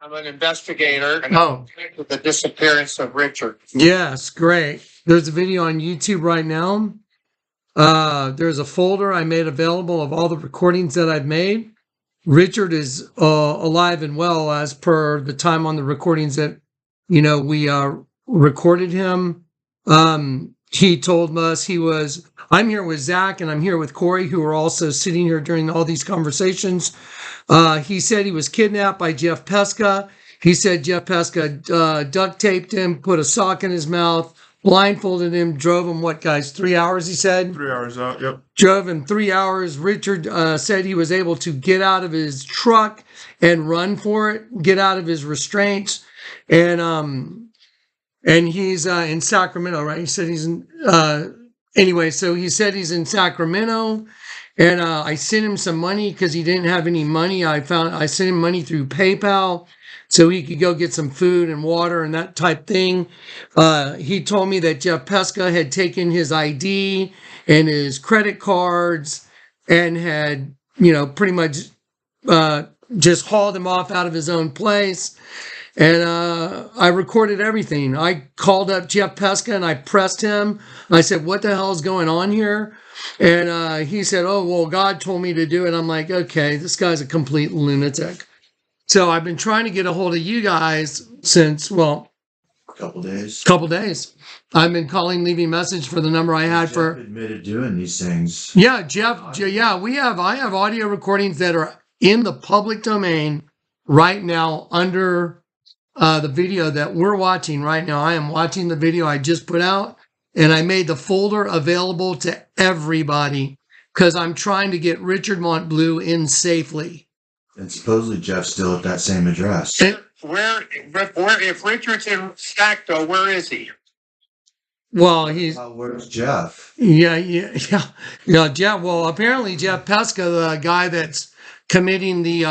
I'm an investigator, and Oh, I'm with the disappearance of Richard. yes, great. There's a video on YouTube right now. There's a folder I made available of all the recordings that I've made. Richard is alive and well as per the time on the recordings that, we recorded him. He told us I'm here with Zach and I'm here with Corey, who are also sitting here during all these conversations. He said he was kidnapped by Jeff Pesca. He said Jeff Pesca duct taped him, put a sock in his mouth, blindfolded him, drove him, 3 hours, he said? 3 hours out, yep. Drove him 3 hours. Richard said he was able to get out of his truck and run for it, get out of his restraints. And he's in Sacramento, right? He said he's in, anyway, so he said he's in Sacramento. And I sent him some money because he didn't have any money. I sent him money through PayPal so he could go get some food and water and that type thing. He told me that Jeff Pesca had taken his ID and his credit cards and had, pretty much just hauled him off out of his own place. And I recorded everything. I called up Jeff Pesca and I pressed him. I said, what the hell is going on here? And he said, oh, well, God told me to do it. I'm like, okay, this guy's a complete lunatic. So I've been trying to get a hold of you guys since, a couple days. I've been calling, leaving message for the number I had Jeff admitted doing these things. Yeah, Jeff. Yeah, I have audio recordings that are in the public domain right now under the video that we're watching right now. I am watching the video I just put out, and I made the folder available to everybody because I'm trying to get Richard Montbleu in safely. And supposedly Jeff's still at that same address. If Richard's in Stacto, where is he? Well, where's Jeff? Yeah, Jeff. Well, apparently Jeff Pesca, the guy that's committing the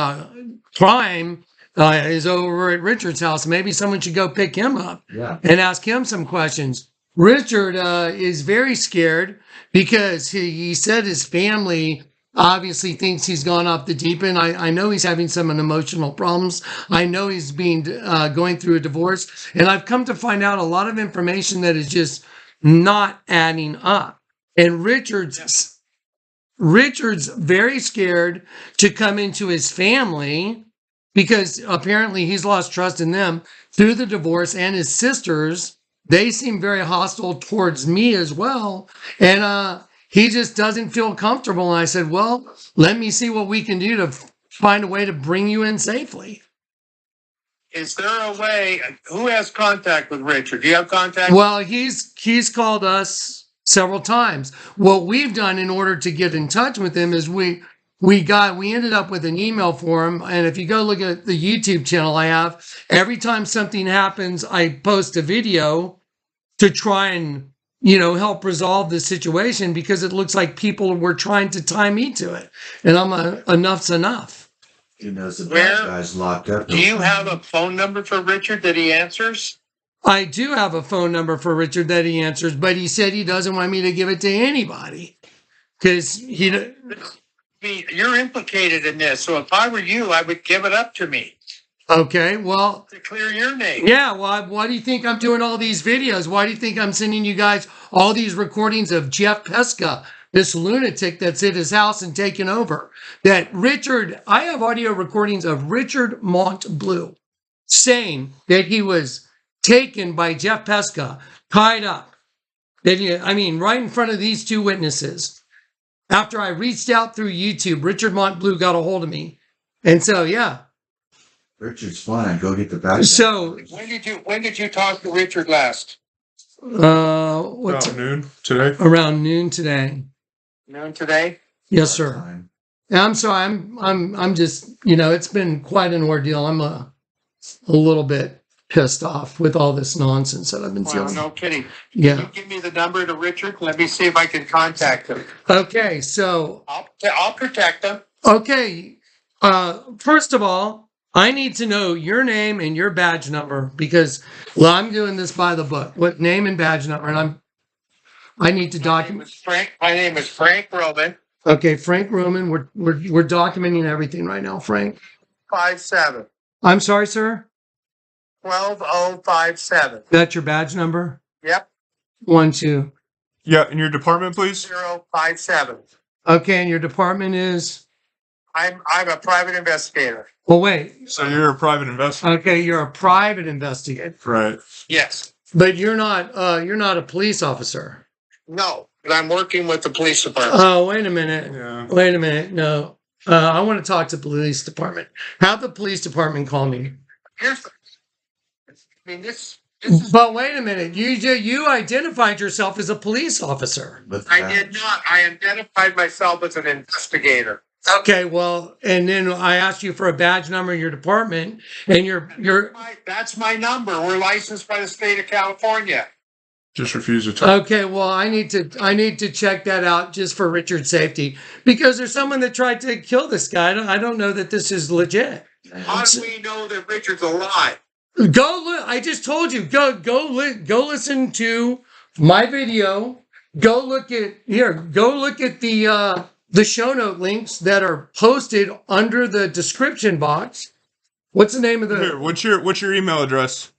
crime, is over at Richard's house. Maybe someone should go pick him up and ask him some questions. Richard is very scared because he said his family obviously thinks he's gone off the deep end. I know he's having some emotional problems. I know he's going through a divorce. And I've come to find out a lot of information that is just not adding up. And Richard's very scared to come into his family because apparently he's lost trust in them through the divorce, and his sisters, they seem very hostile towards me as well. And he just doesn't feel comfortable. And I said, well, let me see what we can do to find a way to bring you in safely. Is there a way? Who has contact with Richard? Do you have contact? Well, he's called us several times. What we've done in order to get in touch with him is we ended up with an email for him. And if you go look at the YouTube channel I have, every time something happens, I post a video to try and, help resolve the situation because it looks like people were trying to tie me to it. And I'm enough's enough. He knows the bad guy's locked up. Do you have a phone number for Richard that he answers? I do have a phone number for Richard that he answers, but he said he doesn't want me to give it to anybody because you're implicated in this. So if I were you, I would give it up to me. Okay, well, to clear your name. Yeah, well, why do you think I'm doing all these videos? Why do you think I'm sending you guys all these recordings of Jeff Pesca, this lunatic that's at his house and taking over? I have audio recordings of Richard Montbleu saying that he was taken by Jeff Pesca, tied up. Right in front of these two witnesses. After I reached out through YouTube, Richard Montbleu got a hold of me. And so, yeah. Richard's fine. Go get the bad guy. So when did you talk to Richard last? About noon today. Around noon today. Noon today? Yes, sir. And I'm sorry. I'm just, it's been quite an ordeal. I'm a little bit pissed off with all this nonsense that I've been dealing. No kidding. Yeah. Can you give me the number to Richard? Let me see if I can contact him. Okay, so I'll protect him. Okay. First of all, I need to know your name and your badge number because, I'm doing this by the book. What name and badge number? And I need to document. My name is Frank Roman. Okay, Frank Roman. We're documenting everything right now, Frank. 57. I'm sorry, sir. 12057. That's your badge number? Yep, 12. Yeah, in your department, please. 057. Okay, and your department is? I'm a private investigator. Well, wait. So you're a private investigator, Okay, you're a private investigator, right? Yes. but you're not a police officer. No, but I'm working with the police department. Oh, wait a minute. Yeah. Wait a minute. No. I want to talk to the police department. Have the police department call me. Here's the, I mean, this is, But wait a minute. You identified yourself as a police officer. With I that. did not. I identified myself as an investigator. Okay, well, and then I asked you for a badge number in your department, and you're That's my number. We're licensed by the state of California. Just refuse to talk. okay. Well, I need to check that out just for Richard's safety because there's someone that tried to kill this guy. I don't know that this is legit. How do we know that Richard's alive? Go look. I just told you. Go listen to my video. Go look at the show note links that are posted under the description box. What's the name of Here, what's your email address?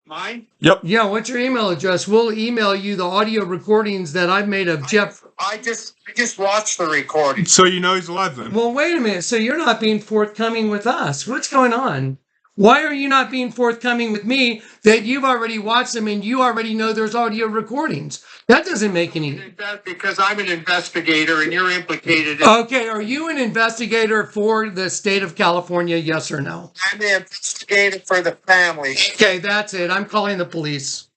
Mine? Yep. Yeah, what's your email address? We'll email you the audio recordings that I've made of Jeff. I just watched the recording. So you know he's alive then? Well, wait a minute. So you're not being forthcoming with us. What's going on? Why are you not being forthcoming with me that you've already watched them and you already know there's audio recordings? That doesn't make any. Because I'm an investigator and you're implicated. Okay, are you an investigator for the state of California? Yes or no? I'm the investigator for the family. Okay, that's it. I'm calling the police.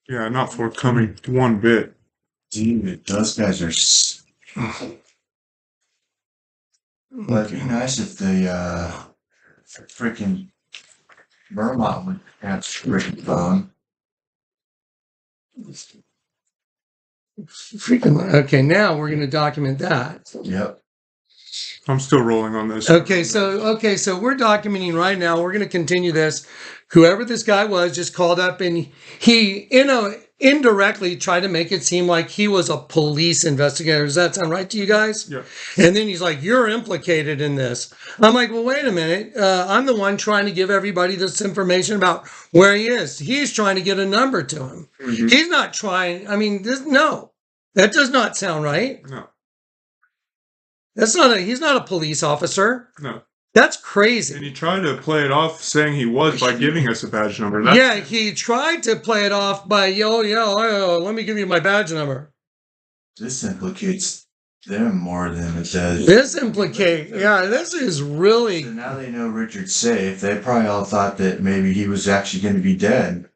Yeah, not forthcoming one bit. Dude, those guys are. Well, it'd be nice if the freaking Vermont would answer the freaking phone. Freaking. Okay, now we're going to document that. Yep. I'm still rolling on this. Okay, so we're documenting right now. We're going to continue this. Whoever this guy was just called up and he, indirectly tried to make it seem like he was a police investigator. Does that sound right to you guys? Yeah. And then he's like, "You're implicated in this." I'm like, "Well, wait a minute. I'm the one trying to give everybody this information about where he is. He's trying to get a number to him. Mhm. He's not trying. I mean, no, that does not sound right. No. He's not a police officer. No. That's And crazy." he tried to play it off saying he was by giving us a badge number. Yeah, he tried to play it off by, let me give you my badge number. This implicates them more than it does. This is really, So now they know Richard's safe. They probably all thought that maybe he was actually going to be dead.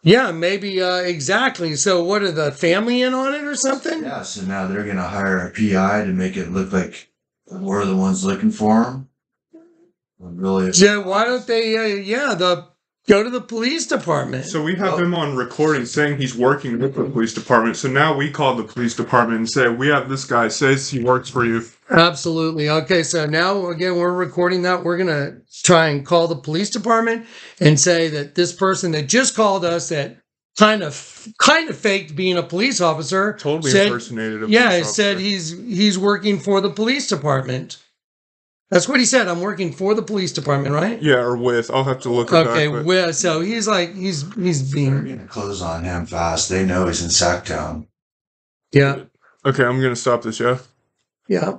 yeah, maybe, exactly. So what, are the family in on it or something? Yeah, so now they're going to hire a PI to make it look like we're the ones looking for him. Really? Yeah, why don't they, go to the police department. So we have him on recording saying he's working with the police department. So now we call the police department and say, we have this guy says he works for you. Absolutely. Okay, so now, again, we're recording that. We're going to try and call the police department and say that this person that just called us that kind of faked being a police officer. Totally said, impersonated a police yeah, he officer. said he's working for the police department. That's what he said. I'm working for the police department, right? Yeah, or with. I'll have to look at Okay, that. well, so he's like, he's They're being, going to close on him fast. They know he's in Sacktown. yeah, Okay, I'm going to stop this, yeah? yeah.